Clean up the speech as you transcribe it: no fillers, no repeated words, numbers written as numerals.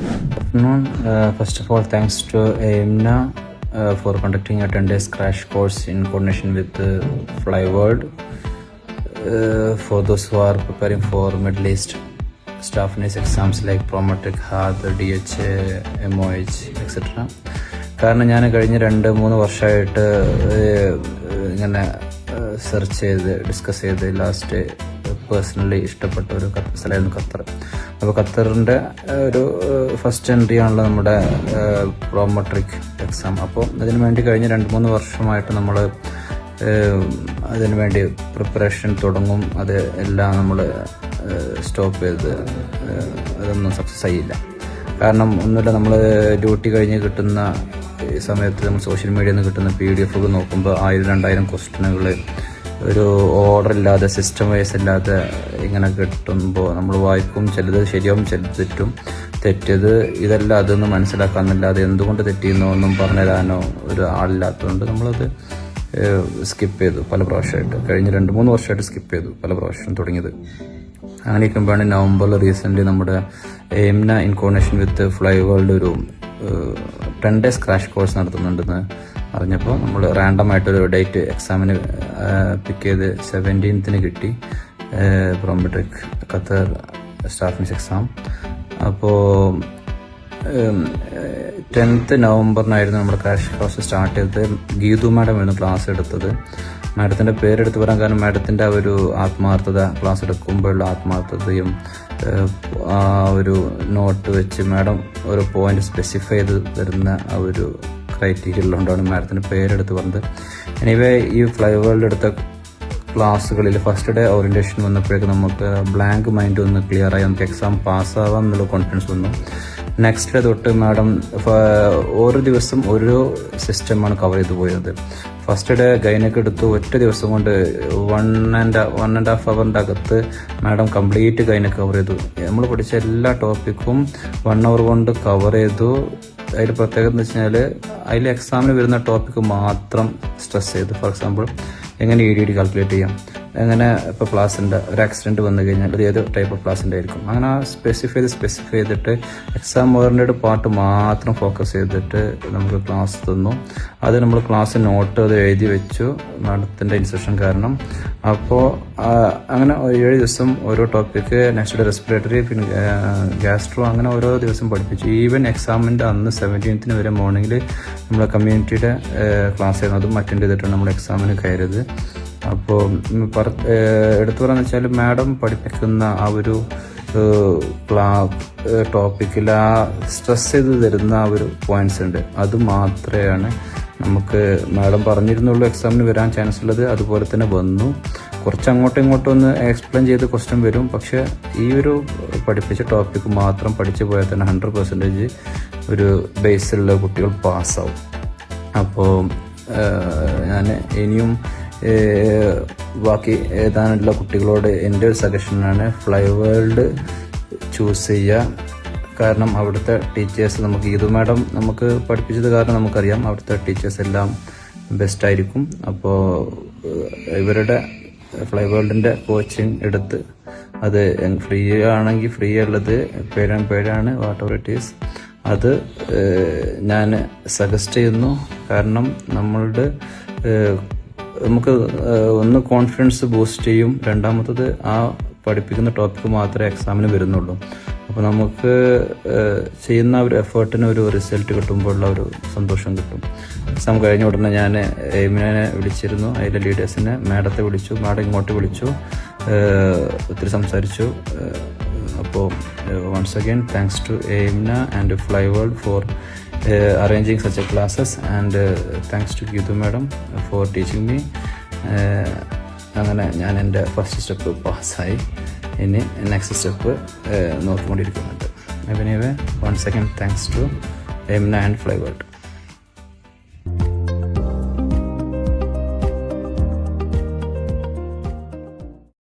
afternoon. First of all, thanks to AIMNA for conducting a 10 days crash course in coordination with FlyWorld for those who are preparing for Middle East staff nurse exams like Prometric, HAD, DHA, MOH, etc. കാരണം ഞാൻ കഴിഞ്ഞ 2-3 വർഷമായിട്ട് ഇങ്ങനെ search ചെയ്ത് discuss ചെയ്ത് last personally ഇഷ്ടപ്പെട്ട ഒരു സ്ഥലമായിരുന്നു ഖത്തർ. അപ്പോൾ ഖത്തറിൻ്റെ ഒരു ഫസ്റ്റ് എൻട്രി ആണല്ലോ നമ്മുടെ പ്രോമെട്രിക് എക്സാം. അപ്പോൾ അതിനു വേണ്ടി കഴിഞ്ഞ 2-3 വർഷമായിട്ട് നമ്മൾ അതിനുവേണ്ടി പ്രിപ്പറേഷൻ തുടങ്ങും. അത് എല്ലാം നമ്മൾ സ്റ്റോപ്പ് ചെയ്ത് അതൊന്നും സക്സസ് ആയില്ല. കാരണം ഒന്നുമില്ല, നമ്മൾ ഡ്യൂട്ടി കഴിഞ്ഞ് കിട്ടുന്ന സമയത്ത് നമ്മൾ സോഷ്യൽ മീഡിയയിൽ നിന്ന് കിട്ടുന്ന PDF നോക്കുമ്പോൾ 1000-2000 ക്വസ്റ്റ്യനുകൾ ഒരു ഓർഡർ ഇല്ലാതെ സിസ്റ്റം വൈസ് ഇല്ലാതെ ഇങ്ങനെ കിട്ടുമ്പോൾ നമ്മൾ വായിക്കും. ചിലത് ശരിയാവും, ചിലത് തെറ്റിയത് ഇതല്ല അതൊന്നും മനസ്സിലാക്കാമെന്നല്ലാതെ എന്തുകൊണ്ട് തെറ്റിയെന്നോ ഒന്നും പറഞ്ഞു തരാനോ ഒരു ആളില്ലാത്തതുകൊണ്ട് നമ്മളത് സ്കിപ്പ് ചെയ്തു പല പ്രാവശ്യമായിട്ട്. കഴിഞ്ഞ 2-3 വർഷമായിട്ട് സ്കിപ്പ് ചെയ്തു പല പ്രാവശ്യം തുടങ്ങിയത്. അങ്ങനെ ഇരിക്കുമ്പോഴാണ് നവംബറിൽ റീസെൻ്റ്ലി നമ്മുടെ AIMNA in coordination with FlyWorld ഒരു 10 days ക്രാഷ് കോഴ്സ് നടത്തുന്നുണ്ടെന്ന് അറിഞ്ഞപ്പോൾ നമ്മൾ റാൻഡമായിട്ടൊരു ഡേറ്റ് എക്സാമിന് പിക്ക് ചെയ്ത് 17th കിട്ടി, Prometric Qatar staff nurse exam. അപ്പോൾ 10th നവംബറിനായിരുന്നു നമ്മുടെ ക്രാഷ് കോഴ്സ് സ്റ്റാർട്ട് ചെയ്തത്. ഗീതു മാഡമായിരുന്നു ക്ലാസ് എടുത്തത്. മാഡത്തിൻ്റെ പേരെടുത്ത് പറയാൻ കാരണം മാഡത്തിൻ്റെ ആ ഒരു ആത്മാർത്ഥത, ക്ലാസ് എടുക്കുമ്പോഴുള്ള ആത്മാർത്ഥതയും ആ ഒരു നോട്ട് വെച്ച് മാഡം ഒരു പോയിന്റ് സ്പെസിഫൈ ചെയ്ത് തരുന്ന ആ ഒരു ക്രൈറ്റീരിയ ഉള്ളതുകൊണ്ടാണ് മാഡത്തിൻ്റെ പേരെടുത്ത് പറഞ്ഞത്. എനിവേ ഈ FlyWorld എടുത്ത ക്ലാസ്സുകളിൽ ഫസ്റ്റ് ഡേ ഓറിയൻറ്റേഷൻ വന്നപ്പോഴേക്കും നമുക്ക് ബ്ലാങ്ക് മൈൻഡ് ഒന്ന് ക്ലിയർ ആയി, നമുക്ക് എക്സാം പാസ്സാവാം എന്നുള്ള കോൺഫിഡൻസ് വന്നു. നെക്സ്റ്റ് ഡേ തൊട്ട് മാഡം ഓരോ ദിവസം ഓരോ സിസ്റ്റമാണ് കവർ ചെയ്ത് പോയത്. ഫസ്റ്റ് ഡേ ഗൈനക്ക് എടുത്തു. ഒറ്റ ദിവസം കൊണ്ട് 1.5 hourൻ്റെ അകത്ത് മാഡം കംപ്ലീറ്റ് ഗൈനക്ക് കവർ ചെയ്തു. നമ്മൾ പഠിച്ച എല്ലാ ടോപ്പിക്കും 1 hour കൊണ്ട് കവർ ചെയ്തു. അതിൽ പ്രത്യേകത എന്ന് വെച്ച് കഴിഞ്ഞാൽ അതിൽ എക്സാമിന് വരുന്ന ടോപ്പിക്ക് മാത്രം സ്ട്രെസ് ചെയ്തു. ഫോർ എക്സാമ്പിൾ, എങ്ങനെ EDD കാൽക്കുലേറ്റ് ചെയ്യാം, എങ്ങനെ ഇപ്പോൾ പ്ലാസിൻ്റെ ഒരു ആക്സിഡൻറ്റ് വന്നു കഴിഞ്ഞാൽ അത് ഏത് ടൈപ്പ് ഓഫ് പ്ലാസിൻ്റെ ആയിരിക്കും, അങ്ങനെ സ്പെസിഫൈ ചെയ്തിട്ട് എക്സാം ഓറിയൻറ്റഡ് പാർട്ട് മാത്രം ഫോക്കസ് ചെയ്തിട്ട് നമുക്ക് ക്ലാസ് തന്നു. അത് നമ്മൾ ക്ലാസ് നോട്ട് അത് എഴുതി വെച്ചു മാഡത്തിൻ്റെ ഇൻസ്ട്രക്ഷൻ കാരണം. അപ്പോൾ അങ്ങനെ 7 ദിവസം ഓരോ ടോപ്പിക്ക്, നെക്സ്റ്റ് ഡേ റെസ്പിറേറ്ററി, പിന്നെ ഗ്യാസ്ട്രോ, അങ്ങനെ ഓരോ ദിവസം പഠിപ്പിച്ചു. ഈവൻ എക്സാമിൻ്റെ അന്ന് 17th വരെ മോർണിംഗിൽ നമ്മളെ കമ്മ്യൂണിറ്റിയുടെ ക്ലാസ് ആയിരുന്നു, അതും അറ്റൻഡ് ചെയ്തിട്ടാണ് നമ്മൾ എക്സാമിന് കയറിയത്. അപ്പോൾ എടുത്തു പറയാന്ന് വെച്ചാൽ മാഡം പഠിപ്പിക്കുന്ന ആ ഒരു ടോപ്പിക്കിൽ ആ സ്ട്രെസ് ചെയ്ത് തരുന്ന ആ ഒരു പോയിന്റ്സ് ഉണ്ട്, അത് മാത്രമാണ് നമുക്ക് മാഡം പറഞ്ഞിരുന്നുള്ളൂ എക്സാമിന് വരാൻ ചാൻസ് ഉള്ളത്. അതുപോലെ തന്നെ വന്നു. കുറച്ച് അങ്ങോട്ടും ഇങ്ങോട്ടും ഒന്ന് എക്സ്പ്ലെയിൻ ചെയ്ത് ക്വസ്റ്റ്യൻ വരും. പക്ഷേ ഈ ഒരു പഠിപ്പിച്ച ടോപ്പിക്ക് മാത്രം പഠിച്ചു പോയാൽ തന്നെ 100% ഒരു ബേസിലുള്ള കുട്ടികൾ പാസ്സാവും. അപ്പോൾ ഞാൻ ഇനിയും ബാക്കി എഴുതാനുള്ള കുട്ടികളോട് എൻ്റെ ഒരു സജഷനാണ് FlyWorld ചൂസ് ചെയ്യുക. കാരണം അവിടുത്തെ ടീച്ചേഴ്സ്, നമുക്ക് ഗീതു മാഡം നമുക്ക് പഠിപ്പിച്ചത് കാരണം നമുക്കറിയാം അവിടുത്തെ ടീച്ചേഴ്സ് എല്ലാം ബെസ്റ്റായിരിക്കും. അപ്പോൾ ഇവരുടെ FlyWorldൻ്റെ കോച്ചിങ് എടുത്ത് അത് ഫ്രീ ആണെങ്കിൽ ഫ്രീ ഉള്ളത് പേരാണ് വാട്ട് എവർ ഇറ്റ് ഈസ്, അത് ഞാൻ സജസ്റ്റ് ചെയ്യുന്നു. കാരണം നമുക്ക് ഒന്ന് കോൺഫിഡൻസ് ബൂസ്റ്റ് ചെയ്യും, രണ്ടാമത്തത് ആ പഠിപ്പിക്കുന്ന ടോപ്പിക്ക് മാത്രമേ എക്സാമിന് വരുന്നുള്ളൂ. അപ്പോൾ നമുക്ക് ചെയ്യുന്ന ഒരു എഫേർട്ടിന് ഒരു റിസൾട്ട് കിട്ടുമ്പോഴുള്ള ഒരു സന്തോഷം കിട്ടും. എക്സാം കഴിഞ്ഞ ഉടനെ ഞാൻ AIMNA വിളിച്ചിരുന്നു, അതിലെ ലീഡേഴ്സിനെ, മാഡത്തെ വിളിച്ചു, മാഡം ഇങ്ങോട്ട് വിളിച്ചു, ഒത്തിരി സംസാരിച്ചു. അപ്പോൾ once again thanks to AIMNA and FlyWorld for arranging such a classes, and thanks to Geetu madam for teaching me. അങ്ങനെ ഞാൻ എൻ്റെ ഫസ്റ്റ് സ്റ്റെപ്പ് പാസ്സായി. ഇനി നെക്സ്റ്റ് സ്റ്റെപ്പ് നോക്കിക്കൊണ്ടിരിക്കുന്നുണ്ട്. Anyway, once again thanks to AIMNA and FlyWorld.